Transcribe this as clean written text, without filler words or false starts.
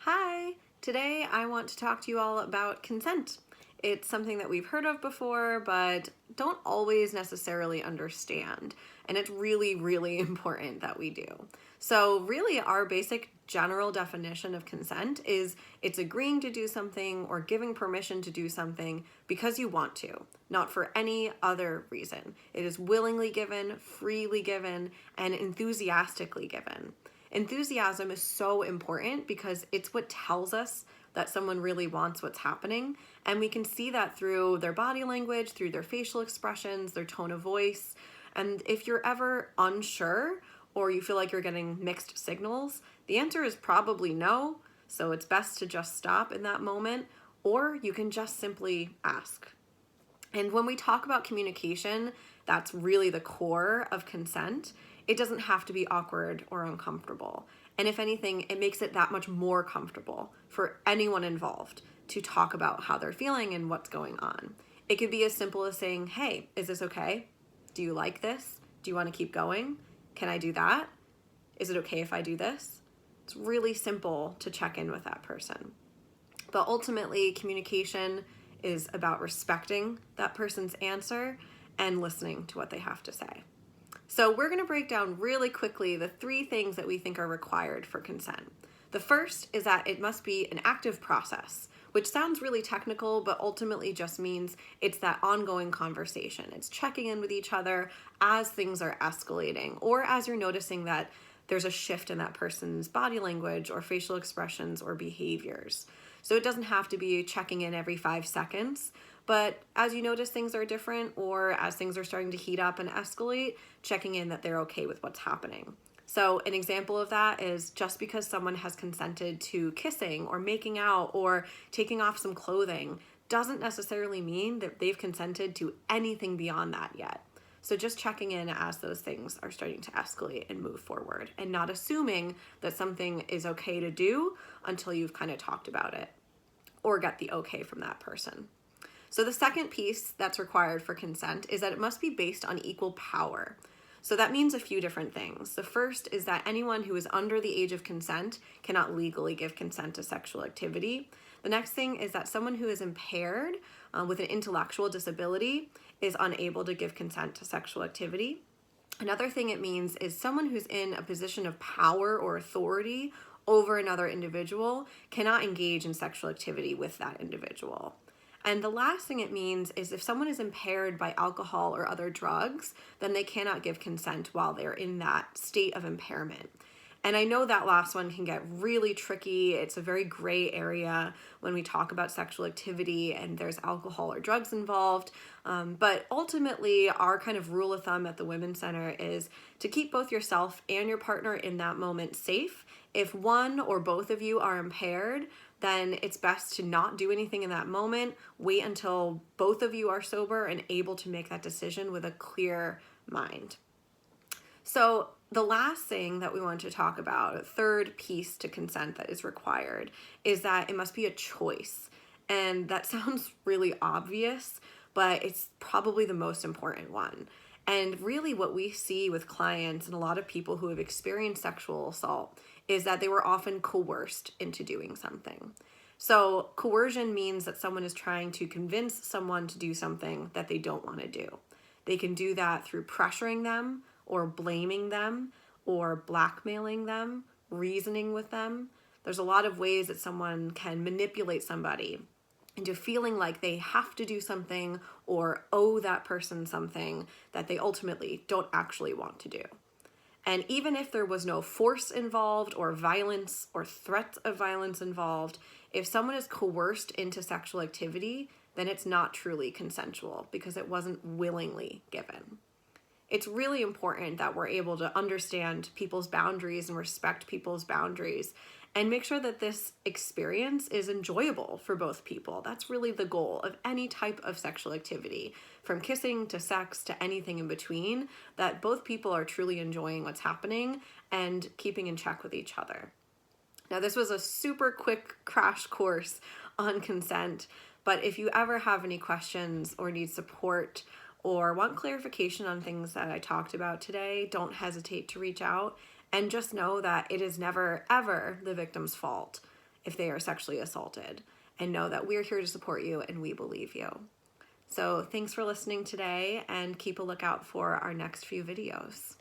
Hi! Today I want to talk to you all about consent. It's something that we've heard of before, but don't always necessarily understand. And it's really, really important that we do. So really our basic general definition of consent is it's agreeing to do something or giving permission to do something because you want to, not for any other reason. It is willingly given, freely given, and enthusiastically given. Enthusiasm is so important because it's what tells us that someone really wants what's happening. And we can see that through their body language, through their facial expressions, their tone of voice. And if you're ever unsure or you feel like you're getting mixed signals, the answer is probably no. So it's best to just stop in that moment, or you can just simply ask. And when we talk about communication, that's really the core of consent. It doesn't have to be awkward or uncomfortable. And if anything, it makes it that much more comfortable for anyone involved to talk about how they're feeling and what's going on. It could be as simple as saying, hey, is this okay? Do you like this? Do you want to keep going? Can I do that? Is it okay if I do this? It's really simple to check in with that person. But ultimately, communication is about respecting that person's answer and listening to what they have to say. So we're going to break down really quickly the 3 things that we think are required for consent. The first is that it must be an active process, which sounds really technical, but ultimately just means it's that ongoing conversation. It's checking in with each other as things are escalating, or as you're noticing that there's a shift in that person's body language or facial expressions or behaviors. So it doesn't have to be checking in every 5 seconds, but as you notice things are different or as things are starting to heat up and escalate, checking in that they're okay with what's happening. So an example of that is just because someone has consented to kissing or making out or taking off some clothing doesn't necessarily mean that they've consented to anything beyond that yet. So just checking in as those things are starting to escalate and move forward, and not assuming that something is okay to do until you've kind of talked about it or get the okay from that person. So the second piece that's required for consent is that it must be based on equal power. So that means a few different things. The first is that anyone who is under the age of consent cannot legally give consent to sexual activity. The next thing is that someone who is impaired with an intellectual disability is unable to give consent to sexual activity. Another thing it means is someone who's in a position of power or authority over another individual cannot engage in sexual activity with that individual. And the last thing it means is if someone is impaired by alcohol or other drugs, then they cannot give consent while they're in that state of impairment. And I know that last one can get really tricky. It's a very gray area when we talk about sexual activity and there's alcohol or drugs involved. But ultimately, our kind of rule of thumb at the Women's Center is to keep both yourself and your partner in that moment safe. If one or both of you are impaired, then it's best to not do anything in that moment. Wait until both of you are sober and able to make that decision with a clear mind. So the last thing that we want to talk about, a third piece to consent that is required, is that it must be a choice. And that sounds really obvious, but it's probably the most important one. And really what we see with clients and a lot of people who have experienced sexual assault is that they were often coerced into doing something. So coercion means that someone is trying to convince someone to do something that they don't want to do. They can do that through pressuring them or blaming them or blackmailing them, reasoning with them. There's a lot of ways that someone can manipulate somebody into feeling like they have to do something or owe that person something that they ultimately don't actually want to do. And even if there was no force involved or violence or threat of violence involved, if someone is coerced into sexual activity, then it's not truly consensual because it wasn't willingly given. It's really important that we're able to understand people's boundaries and respect people's boundaries and make sure that this experience is enjoyable for both people. That's really the goal of any type of sexual activity, from kissing to sex to anything in between, that both people are truly enjoying what's happening and keeping in check with each other. Now, this was a super quick crash course on consent, but if you ever have any questions or need support or want clarification on things that I talked about today, don't hesitate to reach out. And just know that it is never, ever the victim's fault. if they are sexually assaulted, and know that we're here to support you and we believe you. So thanks for listening today, and keep a lookout for our next few videos.